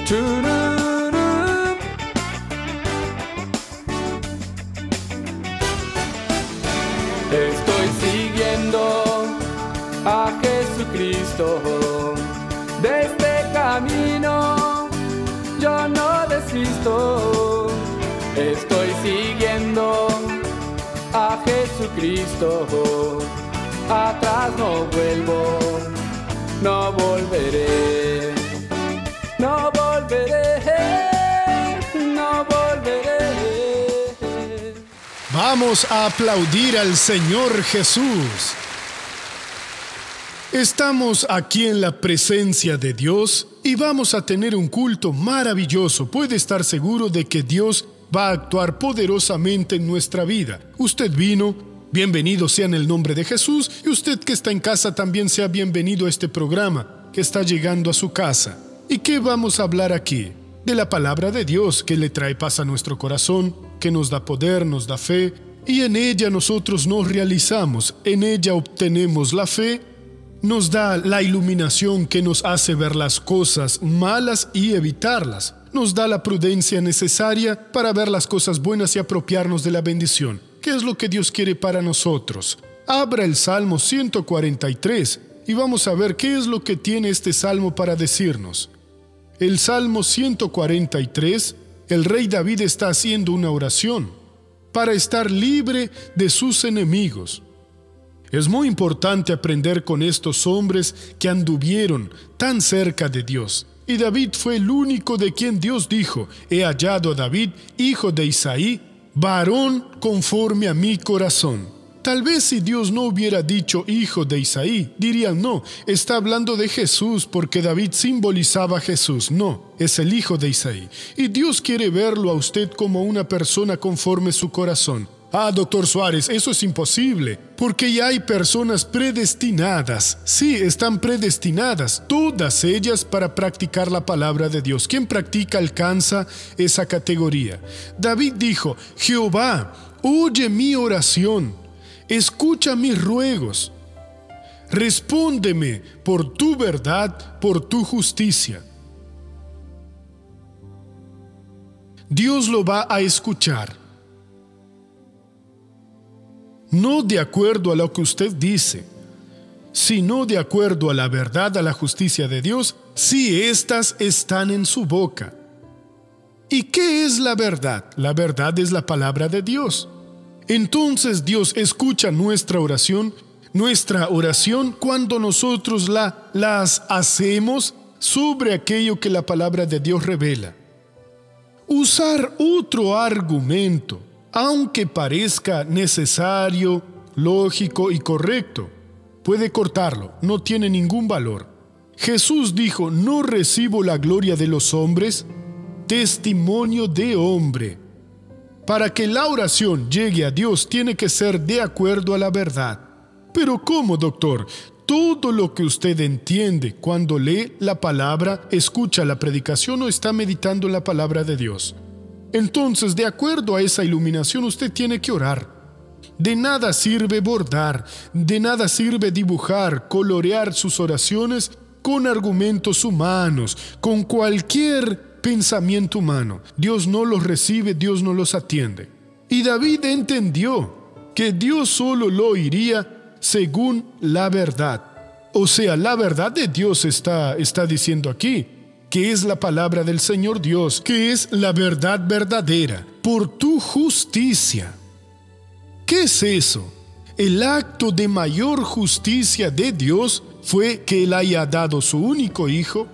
Chururú. Estoy siguiendo a Jesucristo. De este camino yo no desisto. Estoy siguiendo a Jesucristo. Atrás no vuelvo, no volveré, no volveré, no volveré. Vamos a aplaudir al Señor Jesús. Estamos aquí en la presencia de Dios y vamos a tener un culto maravilloso. Puede estar seguro de que Dios va a actuar poderosamente en nuestra vida. Usted vino, bienvenido sea en el nombre de Jesús, y usted que está en casa también sea bienvenido a este programa que está llegando a su casa. ¿Y qué vamos a hablar aquí? De la palabra de Dios que le trae paz a nuestro corazón, que nos da poder, nos da fe, y en ella nosotros nos realizamos, en ella obtenemos la fe, nos da la iluminación que nos hace ver las cosas malas y evitarlas, nos da la prudencia necesaria para ver las cosas buenas y apropiarnos de la bendición. ¿Qué es lo que Dios quiere para nosotros? Abra el Salmo 143 y vamos a ver qué es lo que tiene este Salmo para decirnos. El Salmo 143, el rey David está haciendo una oración para estar libre de sus enemigos. Es muy importante aprender con estos hombres que anduvieron tan cerca de Dios. Y David fue el único de quien Dios dijo: he hallado a David, hijo de Isaí, varón conforme a mi corazón. Tal vez si Dios no hubiera dicho hijo de Isaí, dirían no, está hablando de Jesús porque David simbolizaba a Jesús. No, es el hijo de Isaí. Y Dios quiere verlo a usted como una persona conforme su corazón. Ah, doctor Suárez, eso es imposible, porque ya hay personas predestinadas. Sí, están predestinadas, todas ellas para practicar la palabra de Dios. Quien practica alcanza esa categoría. David dijo: Jehová, oye mi oración, escucha mis ruegos, respóndeme por tu verdad, por tu justicia. Dios lo va a escuchar. No de acuerdo a lo que usted dice, sino de acuerdo a la verdad, a la justicia de Dios, si éstas están en su boca. ¿Y qué es la verdad? La verdad es la palabra de Dios. Entonces Dios escucha nuestra oración cuando nosotros las hacemos sobre aquello que la palabra de Dios revela. Usar otro argumento, aunque parezca necesario, lógico y correcto, puede cortarlo, no tiene ningún valor. Jesús dijo: no recibo la gloria de los hombres, testimonio de hombre. Para que la oración llegue a Dios tiene que ser de acuerdo a la verdad. Pero ¿cómo, doctor? Todo lo que usted entiende cuando lee la palabra, escucha la predicación o está meditando en la palabra de Dios. Entonces, de acuerdo a esa iluminación, usted tiene que orar. De nada sirve bordar, de nada sirve dibujar, colorear sus oraciones con argumentos humanos, con cualquier pensamiento humano. Dios no los recibe, Dios no los atiende. Y David entendió que Dios solo lo oiría según la verdad. O sea, la verdad de Dios está diciendo aquí, que es la palabra del Señor Dios, que es la verdad verdadera, por tu justicia. ¿Qué es eso? El acto de mayor justicia de Dios fue que Él haya dado su único Hijo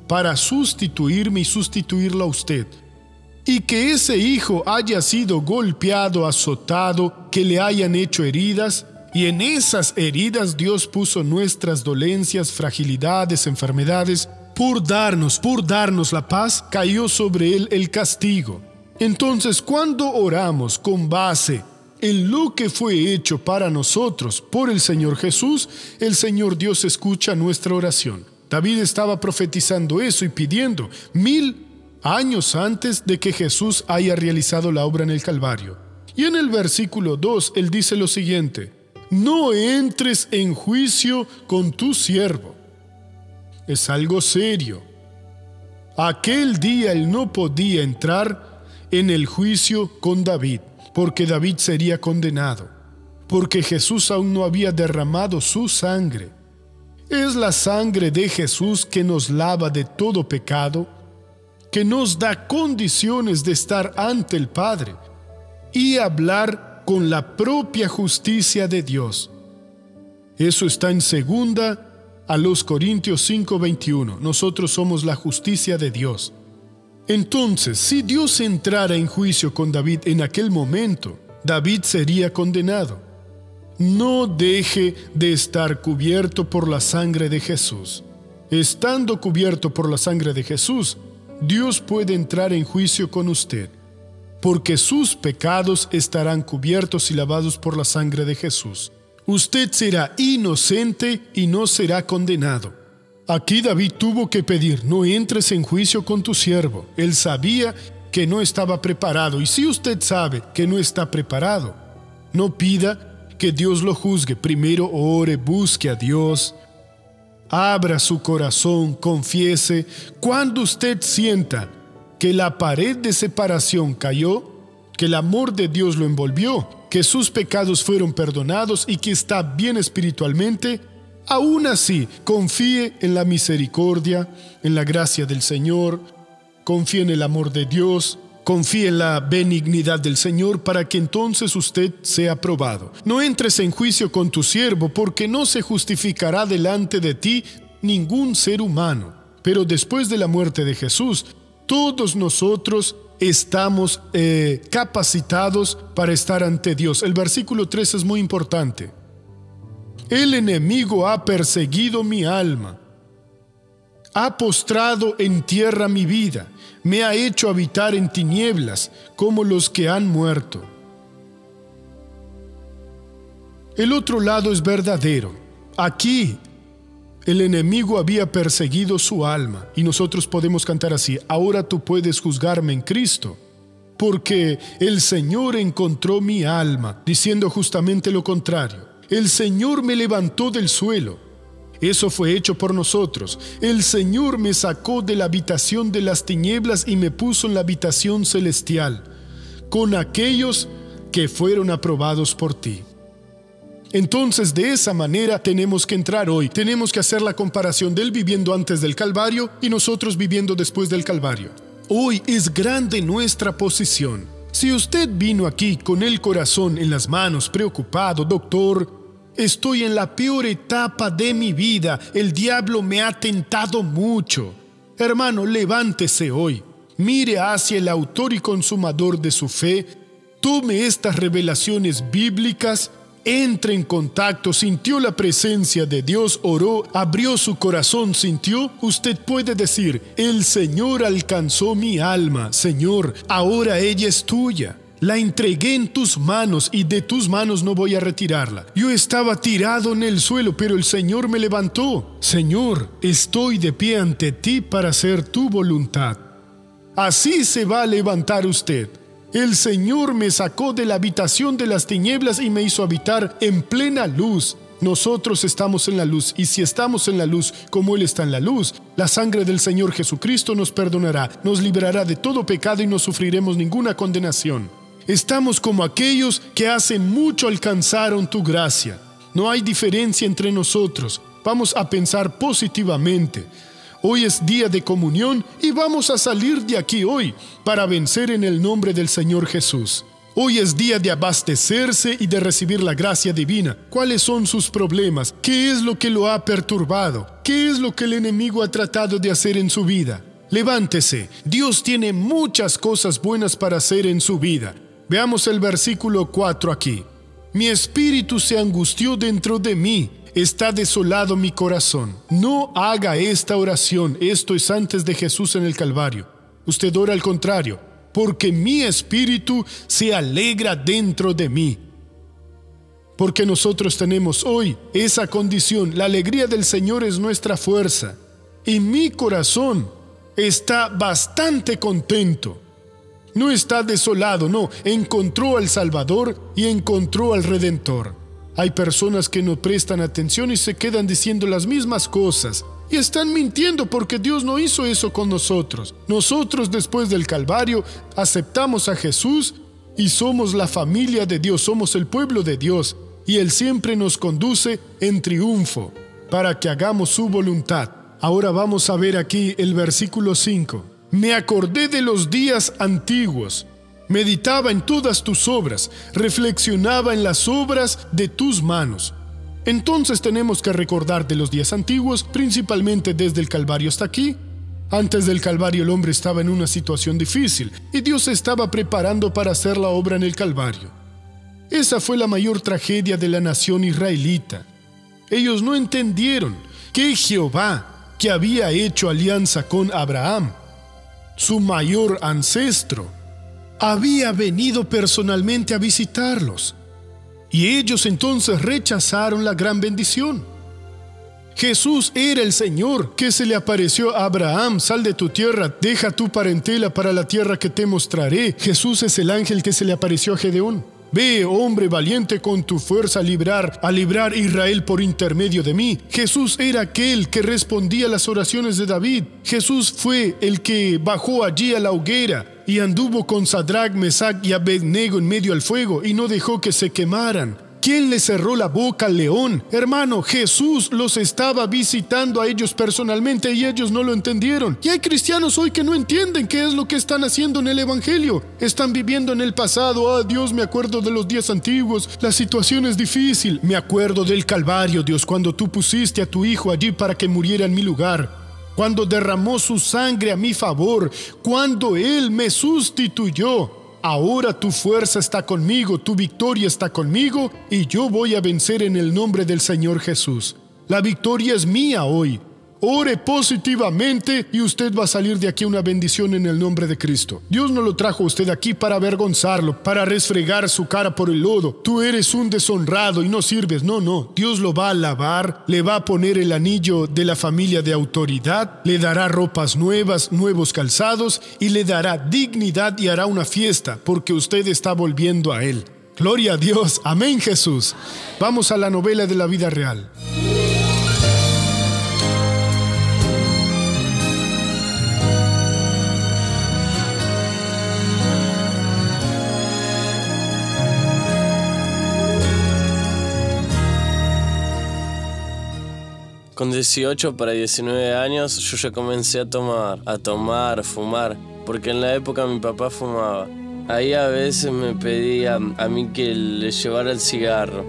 para sustituirme y sustituirlo a usted. Y que ese Hijo haya sido golpeado, azotado, que le hayan hecho heridas, y en esas heridas Dios puso nuestras dolencias, fragilidades, enfermedades. Por darnos la paz, cayó sobre Él el castigo. Entonces, cuando oramos con base en lo que fue hecho para nosotros por el Señor Jesús, el Señor Dios escucha nuestra oración. David estaba profetizando eso y pidiendo 1000 años antes de que Jesús haya realizado la obra en el Calvario. Y en el versículo 2, él dice lo siguiente: no entres en juicio con tu siervo. Es algo serio. Aquel día él no podía entrar en el juicio con David, porque David sería condenado, porque Jesús aún no había derramado su sangre. Es la sangre de Jesús que nos lava de todo pecado, que nos da condiciones de estar ante el Padre y hablar con la propia justicia de Dios. Eso está en 2 a los Corintios 5:21. Nosotros somos la justicia de Dios. Entonces, si Dios entrara en juicio con David en aquel momento, David sería condenado. No deje de estar cubierto por la sangre de Jesús. Estando cubierto por la sangre de Jesús, Dios puede entrar en juicio con usted, porque sus pecados estarán cubiertos y lavados por la sangre de Jesús. Usted será inocente y no será condenado. Aquí David tuvo que pedir: no entres en juicio con tu siervo. Él sabía que no estaba preparado, y si usted sabe que no está preparado, no pida que Dios lo juzgue. Primero ore, busque a Dios, abra su corazón, confiese. Cuando usted sienta que la pared de separación cayó, que el amor de Dios lo envolvió, que sus pecados fueron perdonados y que está bien espiritualmente, aún así confíe en la misericordia, en la gracia del Señor, confíe en el amor de Dios, confíe en la benignidad del Señor, para que entonces usted sea aprobado. No entres en juicio con tu siervo, porque no se justificará delante de ti ningún ser humano. Pero después de la muerte de Jesús, todos nosotros estamos capacitados para estar ante Dios. El versículo 3 es muy importante. El enemigo ha perseguido mi alma, ha postrado en tierra mi vida, me ha hecho habitar en tinieblas como los que han muerto. El otro lado es verdadero. Aquí el enemigo había perseguido su alma, y nosotros podemos cantar así: ahora tú puedes juzgarme en Cristo, porque el Señor encontró mi alma, diciendo justamente lo contrario. El Señor me levantó del suelo. Eso fue hecho por nosotros. El Señor me sacó de la habitación de las tinieblas y me puso en la habitación celestial, con aquellos que fueron aprobados por ti. Entonces, de esa manera tenemos que entrar hoy. Tenemos que hacer la comparación de Él viviendo antes del Calvario y nosotros viviendo después del Calvario. Hoy es grande nuestra posición. Si usted vino aquí con el corazón en las manos, preocupado: doctor, estoy en la peor etapa de mi vida, el diablo me ha tentado mucho. Hermano, levántese hoy. Mire hacia el autor y consumador de su fe. Tome estas revelaciones bíblicas. Entre en contacto, sintió la presencia de Dios, oró, abrió su corazón, sintió. Usted puede decir: el Señor alcanzó mi alma. Señor, ahora ella es tuya. La entregué en tus manos y de tus manos no voy a retirarla. Yo estaba tirado en el suelo, pero el Señor me levantó. Señor, estoy de pie ante ti para hacer tu voluntad. Así se va a levantar usted. El Señor me sacó de la habitación de las tinieblas y me hizo habitar en plena luz. Nosotros estamos en la luz, y si estamos en la luz como Él está en la luz, la sangre del Señor Jesucristo nos perdonará, nos librará de todo pecado y no sufriremos ninguna condenación. Estamos como aquellos que hace mucho alcanzaron tu gracia. No hay diferencia entre nosotros. Vamos a pensar positivamente. Hoy es día de comunión y vamos a salir de aquí hoy para vencer en el nombre del Señor Jesús. Hoy es día de abastecerse y de recibir la gracia divina. ¿Cuáles son sus problemas? ¿Qué es lo que lo ha perturbado? ¿Qué es lo que el enemigo ha tratado de hacer en su vida? Levántese. Dios tiene muchas cosas buenas para hacer en su vida. Veamos el versículo 4 aquí. Mi espíritu se angustió dentro de mí. Está desolado mi corazón. No haga esta oración. Esto es antes de Jesús en el Calvario. Usted ora al contrario. Porque mi espíritu se alegra dentro de mí. Porque nosotros tenemos hoy esa condición. La alegría del Señor es nuestra fuerza. Y mi corazón está bastante contento. No está desolado, no. Encontró al Salvador y encontró al Redentor. Hay personas que no prestan atención y se quedan diciendo las mismas cosas. Y están mintiendo porque Dios no hizo eso con nosotros. Nosotros después del Calvario aceptamos a Jesús y somos la familia de Dios, somos el pueblo de Dios. Y Él siempre nos conduce en triunfo para que hagamos su voluntad. Ahora vamos a ver aquí el versículo 5. Me acordé de los días antiguos. Meditaba en todas tus obras, reflexionaba en las obras de tus manos. Entonces tenemos que recordar de los días antiguos, principalmente desde el Calvario hasta aquí. Antes del Calvario el hombre estaba en una situación difícil y Dios se estaba preparando para hacer la obra en el Calvario. Esa fue la mayor tragedia de la nación israelita. Ellos no entendieron que Jehová, que había hecho alianza con Abraham, su mayor ancestro, había venido personalmente a visitarlos. Y ellos entonces rechazaron la gran bendición. Jesús era el Señor que se le apareció a Abraham. Sal de tu tierra, deja tu parentela para la tierra que te mostraré. Jesús es el ángel que se le apareció a Gedeón. Ve, hombre valiente, con tu fuerza a librar Israel por intermedio de mí. Jesús era aquel que respondía a las oraciones de David. Jesús fue el que bajó allí a la hoguera y anduvo con Sadrach, Mesach y Abednego en medio al fuego y no dejó que se quemaran. ¿Quién le cerró la boca al león? Hermano, Jesús los estaba visitando a ellos personalmente y ellos no lo entendieron. Y hay cristianos hoy que no entienden qué es lo que están haciendo en el Evangelio. Están viviendo en el pasado. Ah, Dios, me acuerdo de los días antiguos. La situación es difícil. Me acuerdo del Calvario, Dios, cuando tú pusiste a tu Hijo allí para que muriera en mi lugar. Cuando derramó su sangre a mi favor. Cuando Él me sustituyó. Ahora tu fuerza está conmigo, tu victoria está conmigo y yo voy a vencer en el nombre del Señor Jesús. La victoria es mía hoy. Ore positivamente y usted va a salir de aquí una bendición en el nombre de Cristo. Dios no lo trajo a usted aquí para avergonzarlo, para resfregar su cara por el lodo. Tú eres un deshonrado y no sirves. No. Dios lo va a alabar, le va a poner el anillo de la familia de autoridad, le dará ropas nuevas, nuevos calzados y le dará dignidad y hará una fiesta porque usted está volviendo a Él. Gloria a Dios. Amén, Jesús. Vamos a la novela de la vida real. Con 18 para 19 años yo ya comencé a tomar, fumar, porque en la época mi papá fumaba. Ahí a veces me pedía a mí que le llevara el cigarro.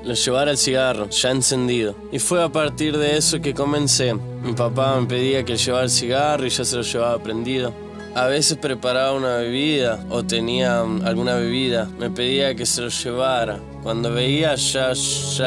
Lo llevara el cigarro, ya encendido. Y fue a partir de eso que comencé. Mi papá me pedía que llevara el cigarro y ya se lo llevaba prendido. A veces preparaba una bebida o tenía alguna bebida. Me pedía que se lo llevara. Cuando veía ya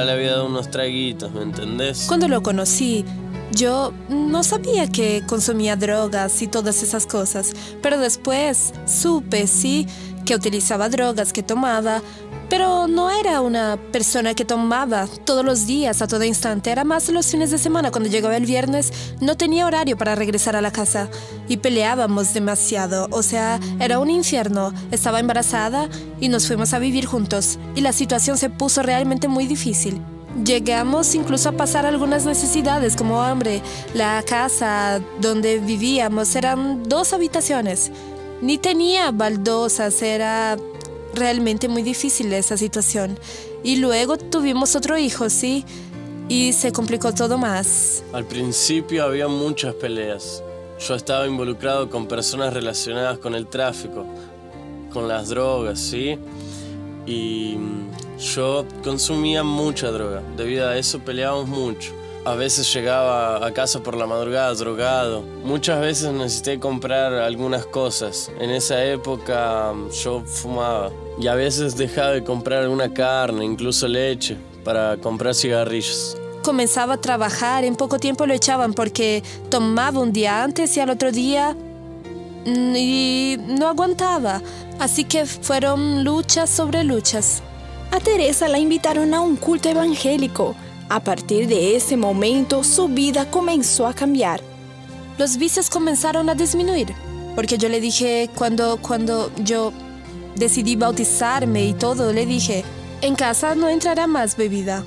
le había dado unos traguitos, ¿me entendés? Cuando lo conocí, yo no sabía que consumía drogas y todas esas cosas. Pero después supe, sí, que utilizaba drogas, que tomaba. Pero no era una persona que tomaba todos los días, a todo instante. Era más los fines de semana. Cuando llegaba el viernes, no tenía horario para regresar a la casa. Y peleábamos demasiado. O sea, era un infierno. Estaba embarazada y nos fuimos a vivir juntos. Y la situación se puso realmente muy difícil. Llegamos incluso a pasar algunas necesidades como hambre. La casa donde vivíamos eran 2 habitaciones. Ni tenía baldosas, era realmente muy difícil esa situación. Y luego tuvimos otro hijo, sí, y se complicó todo más. Al principio había muchas peleas. Yo estaba involucrado con personas relacionadas con el tráfico, con las drogas, sí, y yo consumía mucha droga. Debido a eso peleábamos mucho. A veces llegaba a casa por la madrugada drogado. Muchas veces necesité comprar algunas cosas. En esa época yo fumaba. Y a veces dejaba de comprar alguna carne, incluso leche, para comprar cigarrillos. Comenzaba a trabajar, en poco tiempo lo echaban porque tomaba un día antes y al otro día y no aguantaba. Así que fueron luchas sobre luchas. A Teresa la invitaron a un culto evangélico. A partir de ese momento, su vida comenzó a cambiar. Los vicios comenzaron a disminuir, porque yo le dije, cuando yo decidí bautizarme y todo, le dije, en casa no entrará más bebida.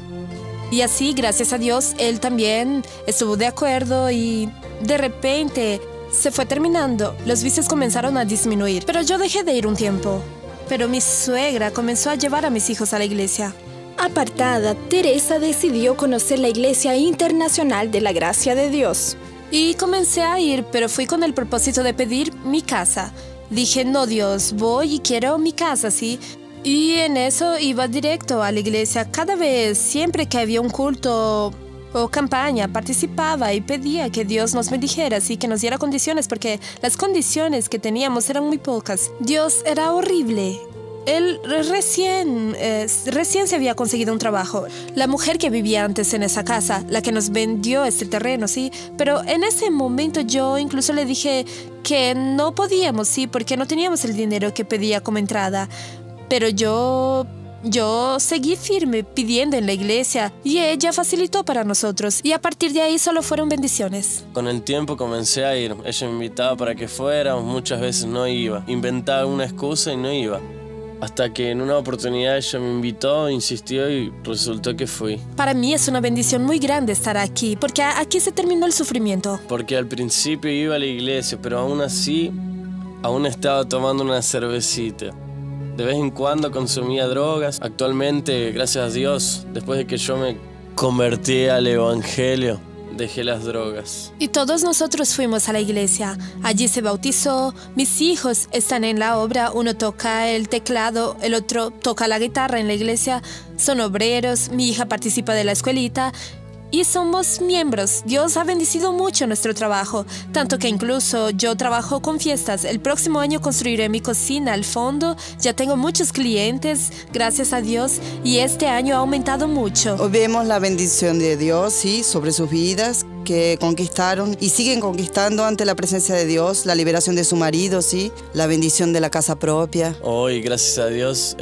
Y así, gracias a Dios, él también estuvo de acuerdo y de repente se fue terminando. Los vicios comenzaron a disminuir, pero yo dejé de ir un tiempo. Pero mi suegra comenzó a llevar a mis hijos a la iglesia. Apartada, Teresa decidió conocer la Iglesia Internacional de la Gracia de Dios. Y comencé a ir, pero fui con el propósito de pedir mi casa. Dije, no Dios, voy y quiero mi casa, ¿sí? Y en eso iba directo a la iglesia. Cada vez, siempre que había un culto o campaña, participaba y pedía que Dios nos bendijera, así que nos diera condiciones, porque las condiciones que teníamos eran muy pocas. Dios era horrible. Él recién se había conseguido un trabajo. La mujer que vivía antes en esa casa, la que nos vendió este terreno, sí. Pero en ese momento yo incluso le dije que no podíamos, sí, porque no teníamos el dinero que pedía como entrada. Pero yo seguí firme pidiendo en la iglesia y ella facilitó para nosotros. Y a partir de ahí solo fueron bendiciones. Con el tiempo comencé a ir. Ella me invitaba para que fuera, muchas veces no iba. Inventaba una excusa y no iba. Hasta que en una oportunidad ella me invitó, insistió y resultó que fui. Para mí es una bendición muy grande estar aquí, porque aquí se terminó el sufrimiento. Porque al principio iba a la iglesia, pero aún así, aún estaba tomando una cervecita. De vez en cuando consumía drogas. Actualmente, gracias a Dios, después de que yo me convertí al evangelio, dejé las drogas. Y todos nosotros fuimos a la iglesia. Allí se bautizó. Mis hijos están en la obra. Uno toca el teclado, el otro toca la guitarra en la iglesia. Son obreros. Mi hija participa de la escuelita. Y somos miembros. Dios ha bendecido mucho nuestro trabajo, tanto que incluso yo trabajo con fiestas. El próximo año construiré mi cocina al fondo. Ya tengo muchos clientes, gracias a Dios, y este año ha aumentado mucho. Hoy vemos la bendición de Dios, sí, sobre sus vidas, que conquistaron y siguen conquistando ante la presencia de Dios, la liberación de su marido, sí, la bendición de la casa propia. Hoy, gracias a Dios,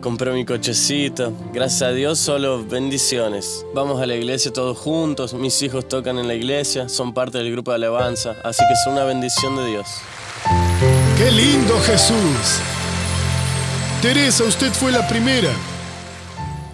compré mi cochecito. Gracias a Dios, solo bendiciones. Vamos a la iglesia todos juntos. Mis hijos tocan en la iglesia, son parte del grupo de alabanza. Así que es una bendición de Dios. ¡Qué lindo, Jesús! Teresa, usted fue la primera.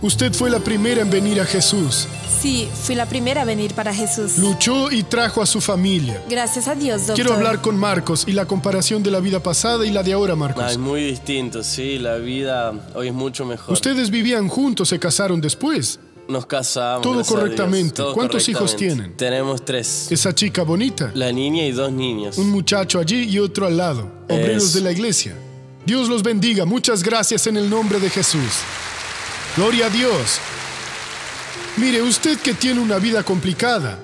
Usted fue la primera en venir a Jesús. Sí, fui la primera a venir para Jesús. Luchó y trajo a su familia. Gracias a Dios, doctor. Quiero hablar con Marcos y la comparación de la vida pasada y la de ahora, Marcos. Es muy distinto, sí. La vida hoy es mucho mejor. Ustedes vivían juntos, se casaron después. Nos casamos. Todo correctamente. Todo ¿Cuántos correctamente. hijos tienen? Tenemos 3. Esa chica bonita. La niña y 2 niños. Un muchacho allí y otro al lado. Obreros de la iglesia. Dios los bendiga. Muchas gracias en el nombre de Jesús. Gloria a Dios. Mire, usted que tiene una vida complicada,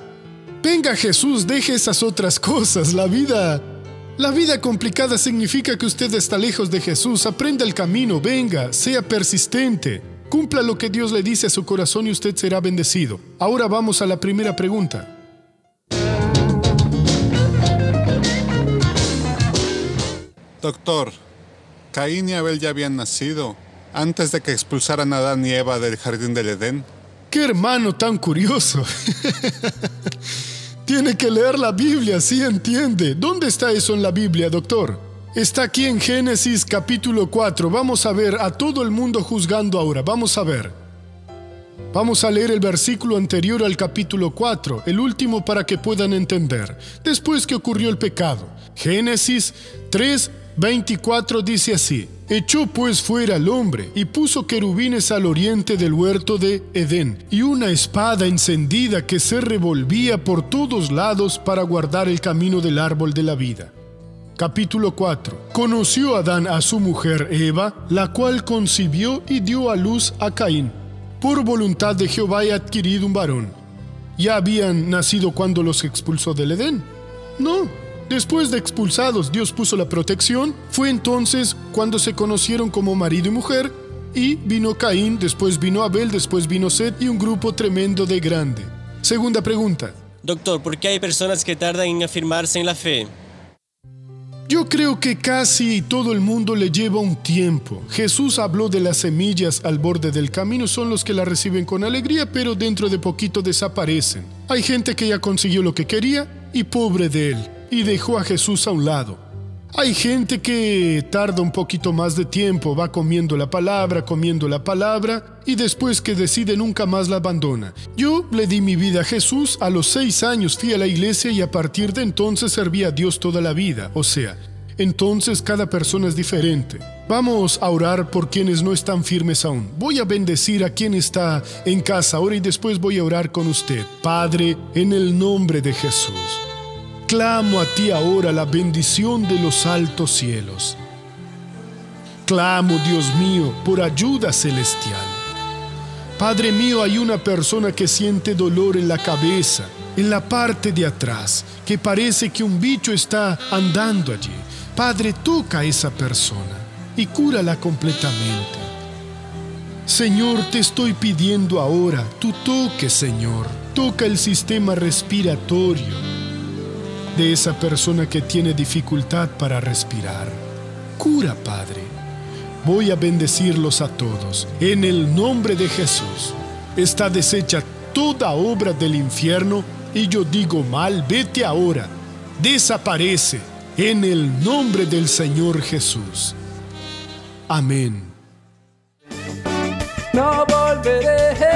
venga Jesús, deje esas otras cosas. La vida complicada significa que usted está lejos de Jesús. Aprenda el camino, venga, sea persistente. Cumpla lo que Dios le dice a su corazón y usted será bendecido. Ahora vamos a la primera pregunta. Doctor, Caín y Abel ya habían nacido antes de que expulsaran a Adán y Eva del jardín del Edén. ¡Qué hermano tan curioso! Tiene que leer la Biblia, sí entiende. ¿Dónde está eso en la Biblia, doctor? Está aquí en Génesis capítulo 4. Vamos a ver a todo el mundo juzgando ahora. Vamos a ver. Vamos a leer el versículo anterior al capítulo 4, el último para que puedan entender. Después que ocurrió el pecado. Génesis 3:24 dice así: Echó pues fuera al hombre, y puso querubines al oriente del huerto de Edén, y una espada encendida que se revolvía por todos lados para guardar el camino del árbol de la vida. Capítulo 4. Conoció Adán a su mujer Eva, la cual concibió y dio a luz a Caín. Por voluntad de Jehová he adquirido un varón. ¿Ya habían nacido cuando los expulsó del Edén? No. Después de expulsados, Dios puso la protección. Fue entonces cuando se conocieron como marido y mujer, y vino Caín, después vino Abel, después vino Set, y un grupo tremendo de grande. Segunda pregunta. Doctor, ¿por qué hay personas que tardan en afirmarse en la fe? Yo creo que casi todo el mundo le lleva un tiempo. Jesús habló de las semillas al borde del camino, son los que la reciben con alegría, pero dentro de poquito desaparecen. Hay gente que ya consiguió lo que quería y pobre de él, y dejó a Jesús a un lado. Hay gente que tarda un poquito más de tiempo, va comiendo la palabra, y después que decide nunca más la abandona. Yo le di mi vida a Jesús, a los 6 años fui a la iglesia y a partir de entonces serví a Dios toda la vida. O sea, entonces cada persona es diferente. Vamos a orar por quienes no están firmes aún. Voy a bendecir a quien está en casa ahora y después voy a orar con usted. Padre, en el nombre de Jesús, clamo a ti ahora la bendición de los altos cielos. Clamo, Dios mío, por ayuda celestial. Padre mío, hay una persona que siente dolor en la cabeza, en la parte de atrás, que parece que un bicho está andando allí. Padre, toca a esa persona y cúrala completamente. Señor, te estoy pidiendo ahora, tu toque, Señor. Toca el sistema respiratorio de esa persona que tiene dificultad para respirar. Cura, Padre. Voy a bendecirlos a todos. En el nombre de Jesús. Está deshecha toda obra del infierno y yo digo mal, vete ahora. Desaparece en el nombre del Señor Jesús. Amén. No volveré.